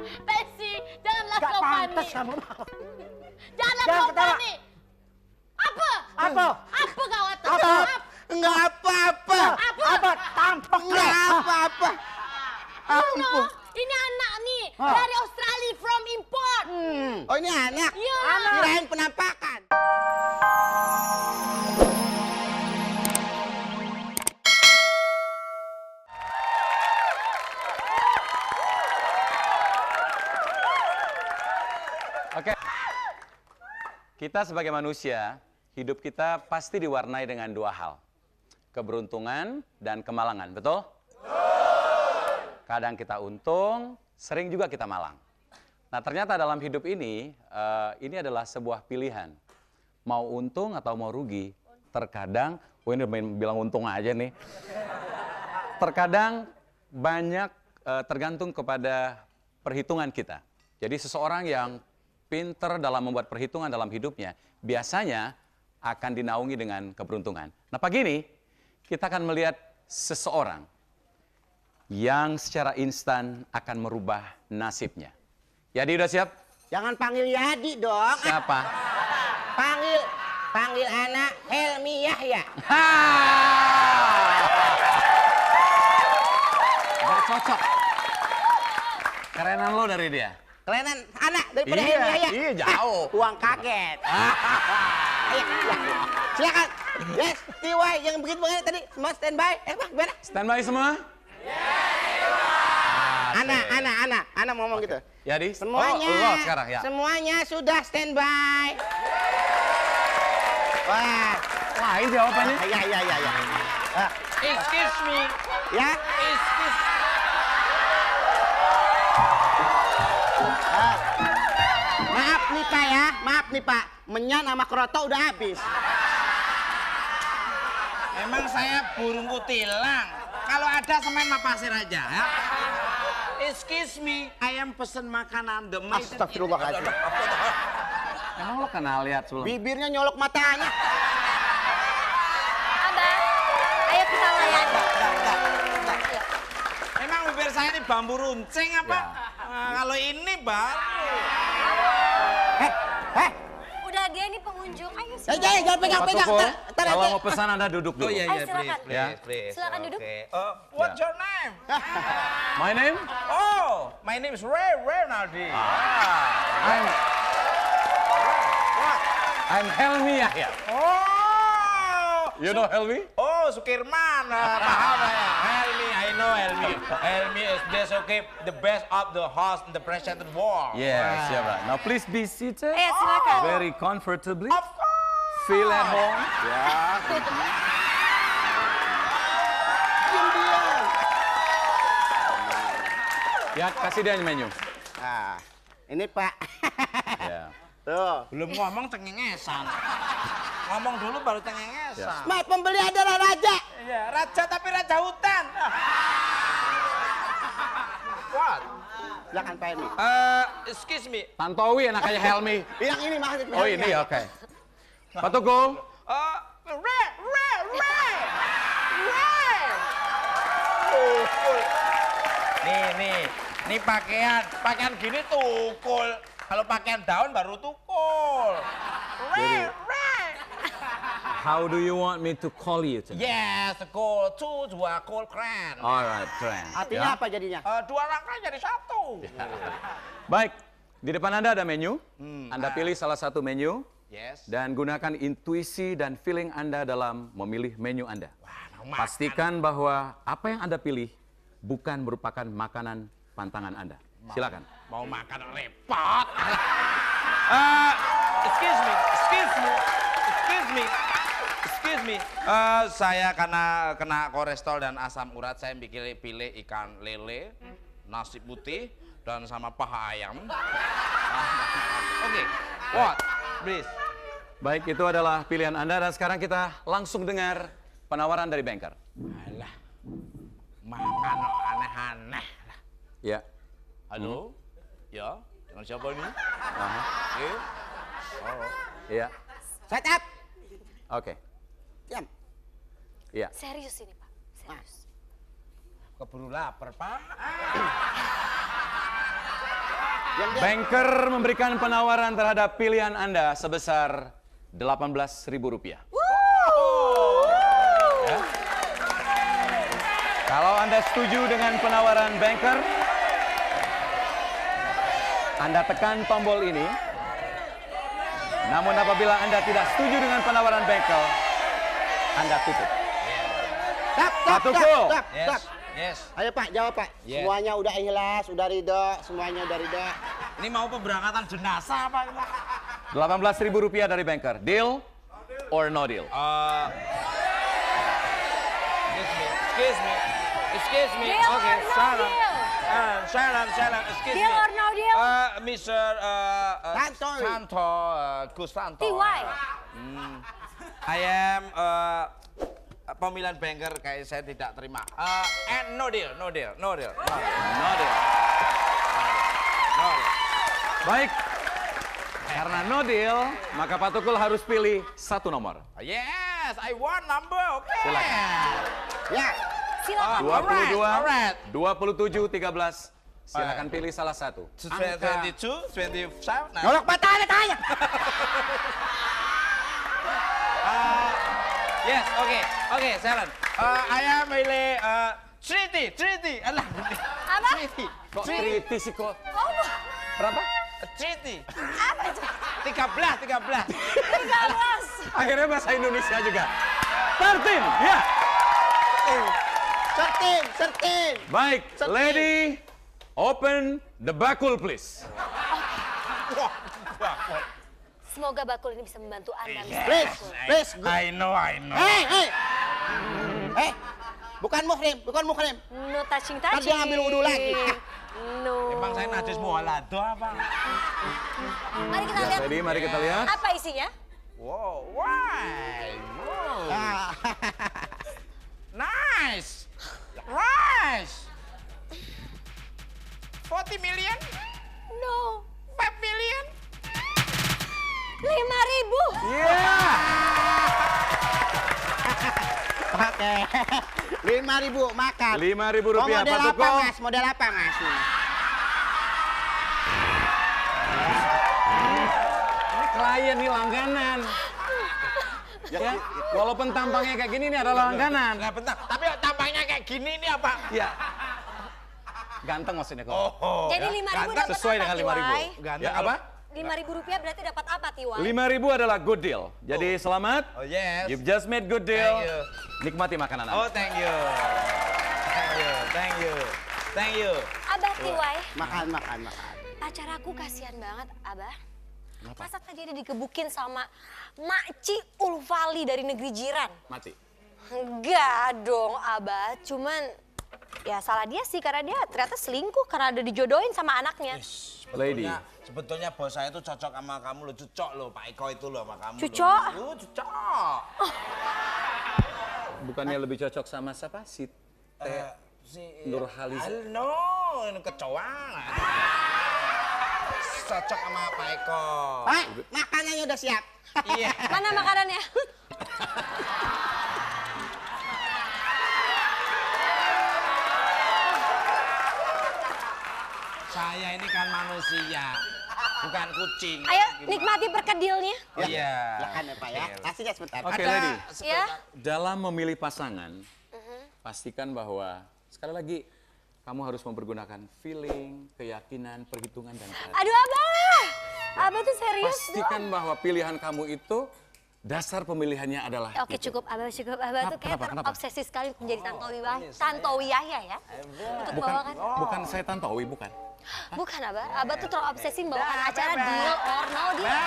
Pesi, janganlah Gak kau pantas panik. kamu. Janganlah Jangan kau ketawa. panik. Apa? Apa? Apa kau atas? Apa? Enggak apa-apa. Apa? Tampok Enggak apa-apa. Ampun. Ini anak nih Hah? dari Australia from import. Oh ini anak? Iya. Kirain penampakan. Oke. Kita sebagai manusia, hidup kita pasti diwarnai dengan dua hal. Keberuntungan dan kemalangan, betul? Kadang kita untung, sering juga kita malang. Nah, ternyata dalam hidup ini adalah sebuah pilihan. Mau untung atau mau rugi. Terkadang, ini bilang untung aja nih. Terkadang banyak tergantung kepada perhitungan kita. Jadi seseorang yang pinter dalam membuat perhitungan dalam hidupnya, biasanya akan dinaungi dengan keberuntungan. Nah, pagi ini kita akan melihat seseorang yang secara instan akan merubah nasibnya. Yadi udah siap? Jangan panggil Yadi dong. Siapa? Panggil anak Helmi Yahya. Gak cocok. Kerenan lo dari dia. Kelenan anak daripada Iya, Helmi Yahya. iya, jauh. Uang kaget. Ayo, ya. Silakan. Yes, TY yang begitu tadi semua standby. Gimana? Standby semua? Anak ngomong gitu. Yadi? Semuanya, Oh, lo sekarang ya. semuanya sudah standby. Wah, Lain jawabannya. iya. Excuse me. Ya, Excuse. maaf nih Pak, menyan sama kroto udah habis. Emang saya burung kutilang. Kalau ada semen mah pasir aja ya. Excuse me, ayam pesen makanan demi. Astagfirullahaladzim. Emang lo kenal lihat sebelum? Bibirnya nyolok matanya. Abang, ayo kita layan. Emang bibir saya ini bambu runcing apa? Ya. Nah, kalau ini baru. Udah dia nih pengunjung. Ayo sih. Jangan pegang-pegang. Pak Tukul, Ntar kalau aja. mau pesan Anda duduk dulu. iya, Ayo, silakan. Ya. Silakan duduk. What's Ya. your name? My name? Oh, my name is Ray Renaldi. I'm Helmi Yahya. Oh, You know Helmi? oh Sukirman, paham ya? Helmi, I know Helmi. Helmi is the best of the host in the president world. Yes, yeah, right. Now please be seated. Ayo silakan. Very comfortably. Of course. Feel at home. Ya. Ya, kasih dia menu. Nah, ini Pak. Ya. Tuh. Belum ngomong cengengesan. Ngomong dulu baru cengengesan. Mas, pembeli adalah raja. Iya, raja tapi raja hutan. What? Silakan Pak Helmi. Excuse me. Tantowi anaknya Helmi. Yang ini maksudnya. Oh ini, oke. Pak Tukul. Ray. Nih pakaian gini tukul. Kalau pakaian daun baru tukul. Ray. How do you want me to call you today? Yes, cool. Dua cool keren. Alright, keren. Artinya Ya. apa jadinya? Dua rangka jadi satu. Baik, di depan Anda ada menu. Anda pilih salah satu menu Yes. dan gunakan intuisi dan feeling Anda dalam memilih menu Anda. Pastikan bahwa apa yang Anda pilih bukan merupakan makanan pantangan Anda. Silakan. Mau makan repot. Excuse me. Saya karena kena kolesterol dan asam urat, saya pilih ikan lele, nasi putih, dan sama paha ayam. Oke, what? Please. Baik, itu adalah pilihan Anda dan sekarang kita langsung dengar penawaran dari banker. Alah, makan aneh-aneh. Ya. Halo? Ya, dengan siapa ini? Aha. Iya. Set up. Oke. Diam. Iya. Serius ini Pak, serius. Keburu lapar, Pak. Yang dia- Banker memberikan penawaran terhadap pilihan Anda sebesar Rp18.000. Ya. Kalau Anda setuju dengan penawaran banker, Anda tekan tombol ini. Namun apabila Anda tidak setuju dengan penawaran banker, Anda tutup. Stop. Yes. Yes. Ayo Pak, jawab Pak. Yes. Semuanya udah ikhlas, udah ridho, semuanya udah ridho. Ini mau pemberangkatan jenazah apa? Rp18.000 dari banker. Deal or no deal? Excuse me. Deal or Okay, no Sharon. deal? Sharon, excuse Deal me. or no deal? Mr. Santo. Gustanto. TY. I am pemilihan banker kayak saya tidak terima. And no deal. No deal. Baik. Karena no deal, maka Pak Tukul harus pilih satu nomor. Yes, I want number. Okay. Silakan. Ya. Silakan. 22, alright. 27, 13. Silakan pilih salah satu. 22, 25. Nah. Nolok patah ada tanya. Yes, okay, Sharon. I am milih treaty. Alah. Apa? Treaty. Kok kriti sih kok? Oh, Berapa? Treaty. apa itu? 13. 13. Akhirnya bahasa Indonesia juga. 13, ya. Sertin. Baik, lady, open the bakul please. Semoga bakul ini bisa membantu Anda. Mr. Please, Bakul. please. I know. Hey. Bukan muhrim. No touching. Ntar dia ngambil wudhu lagi. No. Emang saya najis mualado apa? Mari kita lihat. Jadi mari kita lihat. Apa isinya? Wow, why? Wow. Ah. Nice. 40 million? No. 5 million? 5.000. Iya. Oke. 5.000 makan. Rp5.000 Oh, model Pak apa, Tukul. Mas? Model apa, Mas? Ini klien nih langganan. Ya, walaupun tampangnya kayak gini ini adalah langganan. Nah, bentar. Tapi tampangnya kayak gini ini apa? Ya. Ganteng maksudnya kok. Oh. Jadi 5.000 dapat Sesuai apa, dengan Tiwai? 5.000. Ya apa? Rp5.000 berarti dapat apa, Tiwai? 5.000 adalah good deal. Jadi selamat. Oh, yes. You've just made good deal. Thank you. Nikmati makanan Anda. Oh, thank you. Abah, Tiwai. Makan. Pacar aku kasihan banget, Abah. Masa tadi dia dikebukin sama Makci Ulfali dari negeri jiran? Mati. Enggak dong, Abah. Cuman ya salah dia sih karena dia ternyata selingkuh karena ada dijodohin sama anaknya. Lady. Sebetulnya bos saya itu cocok sama kamu lo, cocok lo, Pak Eko itu lo sama kamu. Cocok? Cocok. Bukannya lebih cocok sama siapa? Si Nurhaliza. No, ini kecoa. Cocok sama Pak Eko. Pak, makanannya udah siap. Iya. Mana makanannya? Saya ini kan manusia, bukan kucing. Ayo nikmati perkedilnya. Iya. Silakan ya, Pak ya. Kasihnya sebentar. Oke, Ada Lady. Ya. Dalam memilih pasangan, pastikan bahwa sekali lagi kamu harus mempergunakan feeling, keyakinan, perhitungan, dan hati. Aduh, Abah. Abah tuh serius Pastikan dong. bahwa pilihan kamu itu dasar pemilihannya adalah Oke, itu. cukup Abah, cukup. Abah tuh kayak Kenapa? terobsesi sekali menjadi Tantowi Yahya ya. Untuk bawakan. Bukan saya Tantowi, bukan. Bukan, Abah. Abah tuh terobsesi membawakan acara Deal or No Deal.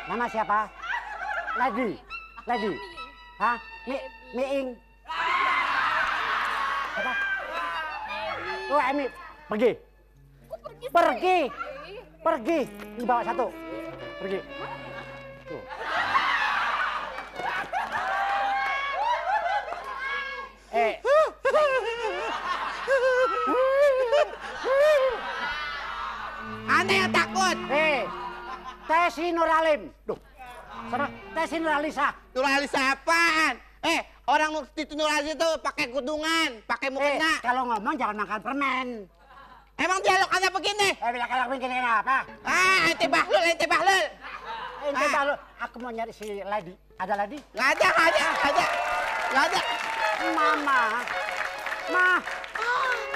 Nama siapa? Lady. Hah? Miing. Apa? Oh, Emi. Pergi. Ini bawa satu. Pergi. Tuh. Anda yang takut. Teh Tesi Nuralim. Duh. Sana Tesi Nuralisa. Nuralisa apaan? Orang itu Nuralisa itu pakai kudungan, pakai mukena. Kalau ngomong jangan makan permen. Emang dialognya begini? Bilang kalau begini kenapa? Ente bahlul, ente bahlul. Ente bahlul. Aku mau nyari si Lady. Ada Lady? Nggak ada.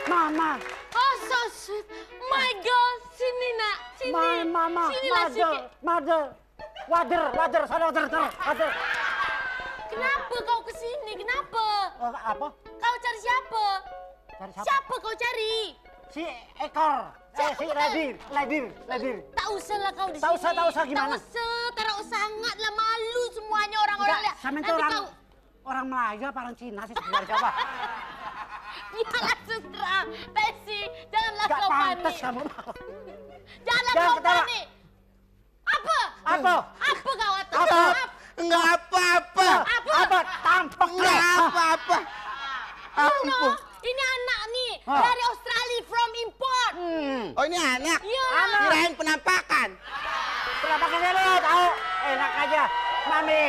Mama. Oh, so sweet. My God, sini nak, sini. Mama. Sinilah Mother. Wader. Sana wader. Kenapa kau kesini? Kenapa? Apa? Kau cari siapa? Cari siapa? Siapa kau cari? Si Ekor. Si Ladir. Tak usah lah kau di Tak sini. usah gimana? Tak usah, sangatlah malu semuanya orang-orang lihat. Sama itu orang Melayu apa orang Cina sih sebenarnya apa? Janganlah terang, Tesi. Janganlah Gak kau pantas panik. kamu. Janganlah Jangan kau ketawa. panik. Apa? Apa? Apa kau atas? Apa? Enggak apa-apa. Apa? Tampek Enggak apa-apa. No, ini anak nih dari Australia from import. Oh ini anak? Iya. Kirain penampakan. Kenapa kalian lo tahu? Enak aja. Mami,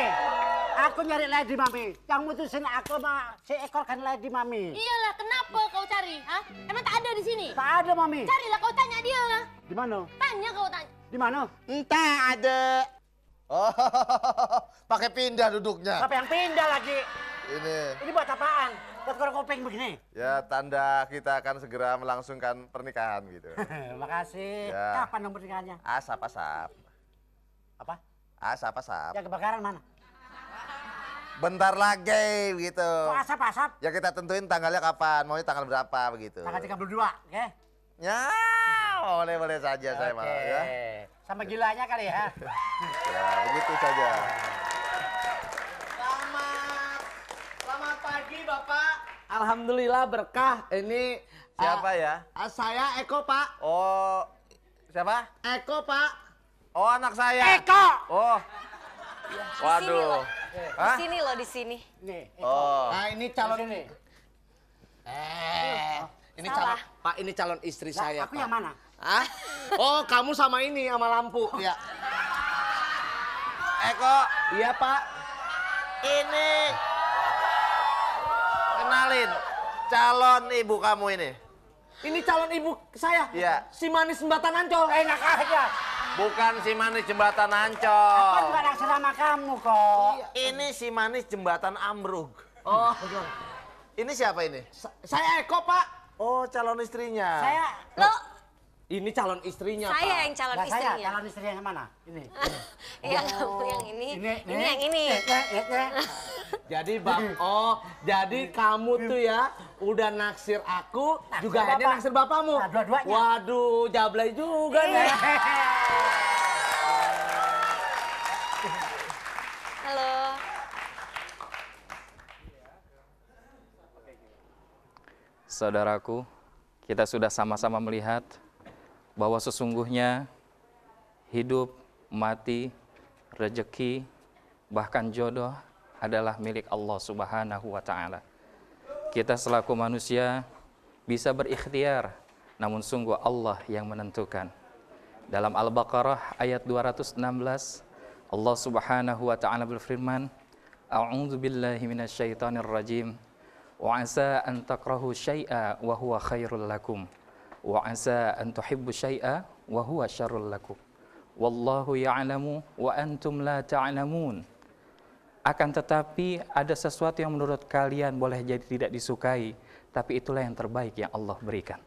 aku nyari Lady Mami. Yang mutusin aku sama si Ekor kan Lady Mami. Iyalah, kenapa kau cari? Hah? Emang tak ada di sini? Tak ada Mami. Carilah, kau tanya dia. Di mana? Tanya kau tanya. Di mana? Entah ada. Oh, pakai pindah duduknya. Siapa yang pindah lagi? Ini Ini buat apaan? Buat korek kopeng begini? ya tanda kita akan segera melangsungkan pernikahan gitu. Makasih. Ya. Kapan dong pernikahannya? Asap. Apa? Asap. Yang kebakaran mana? Bentar lagi gitu. Kok asap-asap? Ya kita tentuin tanggalnya kapan, maunya tanggal berapa begitu. Tanggal 32, oke? Ya, boleh saja saya malah ya. Sama gilanya kali ya. Ya, begitu saja. Selamat pagi Bapak. Alhamdulillah berkah. Ini Siapa ya? saya Eko Pak. Oh, siapa? Eko Pak. Oh, anak saya. Eko! Oh. Di Waduh. Hah? sini loh, di sini. Nih, Oh. Nah ini calon ini. ini Salah. calon Pak, ini calon istri Lah, saya. aku Pak. yang mana? Hah? Oh, kamu sama ini sama lampu. Ya. Eko, Iya Pak. ini kenalin calon ibu kamu ini. Ini calon ibu saya. Iya. Si manis jembatan Ancol. Enak aja. Bukan si manis jembatan Aku Ancol. juga naksir sama kamu kok. Ini si manis jembatan Ambruk. Oh, Ini siapa ini? saya Eko Pak. Oh, calon istrinya. Saya, Lo, Ini calon istrinya Pak. saya yang calon lah saya istrinya. calon istrinya yang mana? Ini. Yang kamu yang ini, ini yang ini. Ya. Jadi jadi kamu tuh ya udah naksir aku, juga Bapak. akhirnya naksir bapakmu. Nah, dua-duanya. Waduh, jablay juga nih. Halo. Saudaraku, kita sudah sama-sama melihat bahwa sesungguhnya hidup, mati, rejeki, bahkan jodoh adalah milik Allah Subhanahu wa Ta'ala. Kita selaku manusia bisa berikhtiar, namun sungguh Allah yang menentukan. Dalam Al-Baqarah ayat 216, Allah Subhanahu wa Ta'ala berfirman, A'udzu billahi minasyaitonir rajim. Wa asa an takrahu syai'a wa huwa khairul lakum wa asa an tuhibbu syai'a wa huwa syarrul lakum wallahu ya'lamu wa antum la ta'lamun. Akan tetapi ada sesuatu yang menurut kalian boleh jadi tidak disukai, tapi itulah yang terbaik yang Allah berikan.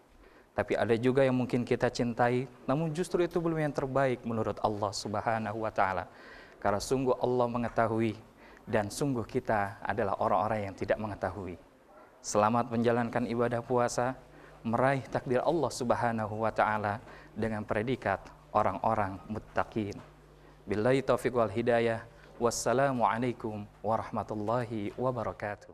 Tapi ada juga yang mungkin kita cintai, namun justru itu belum yang terbaik menurut Allah Subhanahu wa Ta'ala. Karena sungguh Allah mengetahui dan sungguh kita adalah orang-orang yang tidak mengetahui. Selamat menjalankan ibadah puasa, meraih takdir Allah Subhanahu wa Ta'ala dengan predikat orang-orang muttaqin. Billahi taufiq wal hidayah. Wassalamualaikum warahmatullahi wabarakatuh.